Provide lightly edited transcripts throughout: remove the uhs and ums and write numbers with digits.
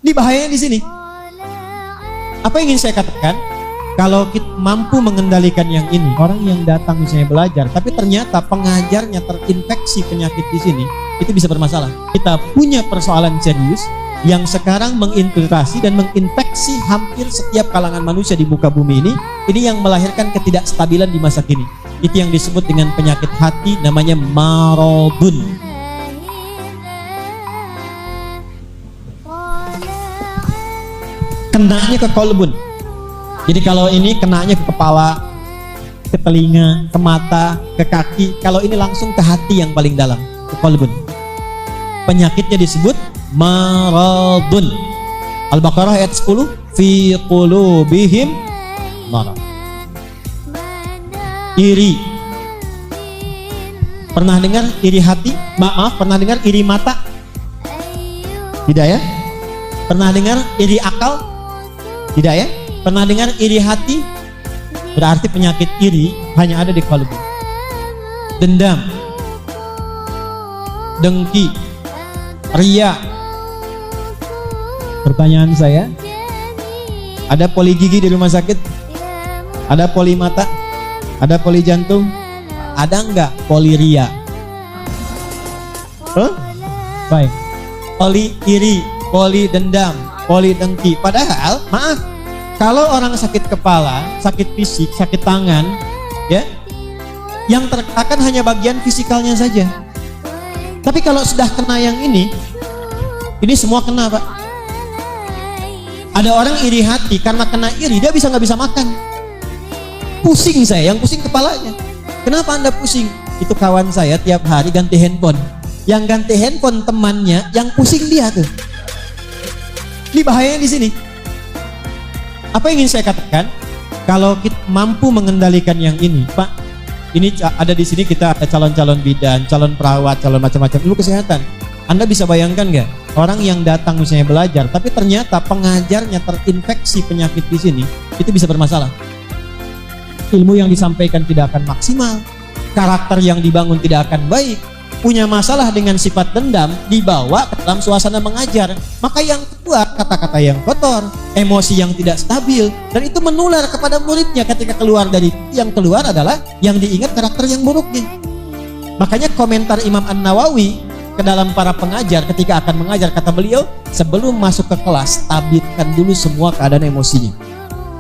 Ini bahayanya di sini. Apa yang ingin saya katakan? Kalau kita mampu mengendalikan yang ini, orang yang datang misalnya belajar, tapi ternyata pengajarnya terinfeksi penyakit di sini, itu bisa bermasalah. Kita punya persoalan serius yang sekarang menginfiltrasi dan menginfeksi hampir setiap kalangan manusia di muka bumi ini. Ini yang melahirkan ketidakstabilan di masa kini. Itu yang disebut dengan penyakit hati, namanya maradun. Kenanya ke kolbun. Jadi kalau ini kenanya ke kepala, ke telinga, ke mata, ke kaki. Kalau ini langsung ke hati yang paling dalam, ke kolbun. Penyakitnya disebut maradun. Al-Baqarah ayat 10, fi qulubihim marad. Iri. Pernah dengar iri hati? Maaf, pernah dengar iri mata? Tidak ya? Pernah dengar iri akal? Tidak ya? Pernah dengar iri hati? Berarti penyakit iri hanya ada di kalbu. Dendam, dengki, ria. Pertanyaan saya, ada poli gigi di rumah sakit? Ada poli mata? Ada poli jantung? Ada enggak poli ria? Baik. Poli iri, poli dendam, poli dengki. Padahal, maaf, kalau orang sakit kepala, sakit fisik, sakit tangan, ya, yang tertekan hanya bagian fisikalnya saja. Tapi kalau sudah kena yang ini semua kena, Pak. Ada orang iri hati, karena kena iri dia nggak bisa makan. Pusing saya, yang pusing kepalanya. Kenapa Anda pusing? Itu kawan saya tiap hari ganti handphone. Yang ganti handphone temannya, yang pusing dia tuh. Ini bahayanya di sini. Apa yang ingin saya katakan? Kalau kita mampu mengendalikan yang ini, Pak, ini ada di sini kita ada calon-calon bidan, calon perawat, calon macam-macam ilmu kesehatan. Anda bisa bayangkan nggak? Orang yang datang misalnya belajar, tapi ternyata pengajarnya terinfeksi penyakit di sini, itu bisa bermasalah. Ilmu yang disampaikan tidak akan maksimal, karakter yang dibangun tidak akan baik, punya masalah dengan sifat dendam, dibawa ke dalam suasana mengajar. Maka yang keluar kata-kata yang kotor, emosi yang tidak stabil, dan itu menular kepada muridnya. Ketika keluar dari yang keluar adalah yang diingat karakter yang buruknya. Makanya komentar Imam An-Nawawi ke dalam para pengajar ketika akan mengajar, kata beliau, sebelum masuk ke kelas stabilkan dulu semua keadaan emosinya.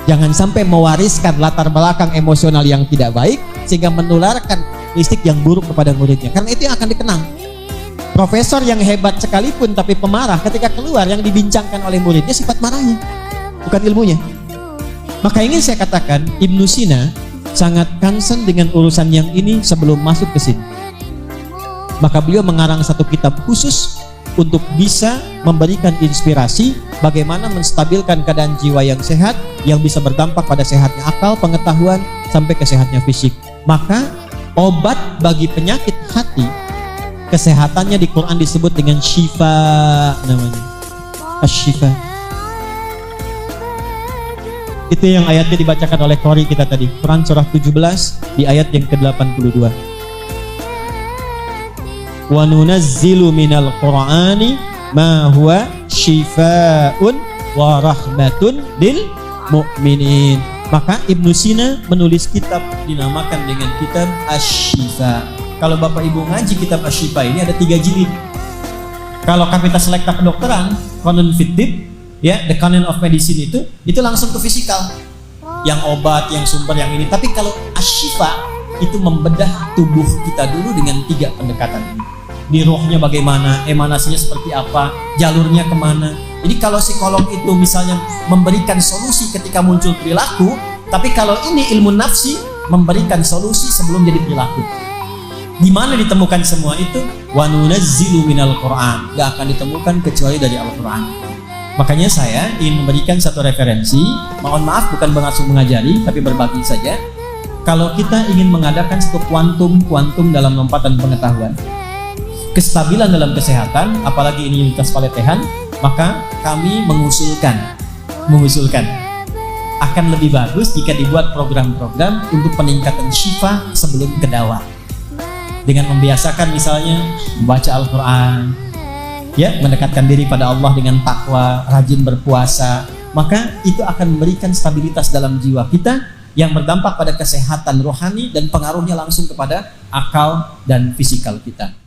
Jangan sampai mewariskan latar belakang emosional yang tidak baik sehingga menularkan karakteristik yang buruk kepada muridnya, karena itu yang akan dikenang. Profesor yang hebat sekalipun tapi pemarah, ketika keluar yang dibincangkan oleh muridnya sifat marahnya, bukan ilmunya. Maka ingin saya katakan, Ibnu Sina sangat concern dengan urusan yang ini sebelum masuk ke sini. Maka beliau mengarang satu kitab khusus untuk bisa memberikan inspirasi bagaimana menstabilkan keadaan jiwa yang sehat, yang bisa berdampak pada sehatnya akal, pengetahuan, sampai kesehatnya fisik. Maka obat bagi penyakit hati, kesehatannya di Quran disebut dengan syifa, namanya asy-syifa. Itu yang ayatnya dibacakan oleh Qori kita tadi, Quran surah 17 di ayat yang ke-82. Wa nunazzilu minal Qur'ani ma huwa syifaa'un wa rahmatun lil mu'minin. Maka Ibnu Sina menulis kitab dinamakan dengan kitab Asy-Syifa. Kalau Bapak Ibu ngaji kitab Asy-Syifa ini ada 3 jilid. Kalau kita selekta kedokteran, Canon Fitib, ya, the Canon of Medicine itu langsung ke fisikal. Yang obat, yang sumber, yang ini. Tapi kalau Asy-Syifa itu membedah tubuh kita dulu dengan 3 pendekatan ini. Di rohnya bagaimana, emanasinya seperti apa, jalurnya kemana. Jadi kalau psikolog itu misalnya memberikan solusi ketika muncul perilaku, tapi kalau ini ilmu nafsi memberikan solusi sebelum jadi perilaku. Di mana ditemukan semua itu? Wa nunazzilu minal Qur'an. Gak akan ditemukan kecuali dari Al-Quran. Makanya saya ingin memberikan satu referensi. Mohon maaf bukan langsung mengajari, tapi berbagi saja. Kalau kita ingin mengadakan satu kuantum dalam lompatan pengetahuan, kestabilan dalam kesehatan, apalagi ini lintas paletehan, maka kami mengusulkan akan lebih bagus jika dibuat program-program untuk peningkatan syifa sebelum ke dawa, dengan membiasakan misalnya membaca Al-Quran, ya, mendekatkan diri pada Allah dengan takwa, rajin berpuasa, maka itu akan memberikan stabilitas dalam jiwa kita yang berdampak pada kesehatan rohani dan pengaruhnya langsung kepada akal dan fisikal kita.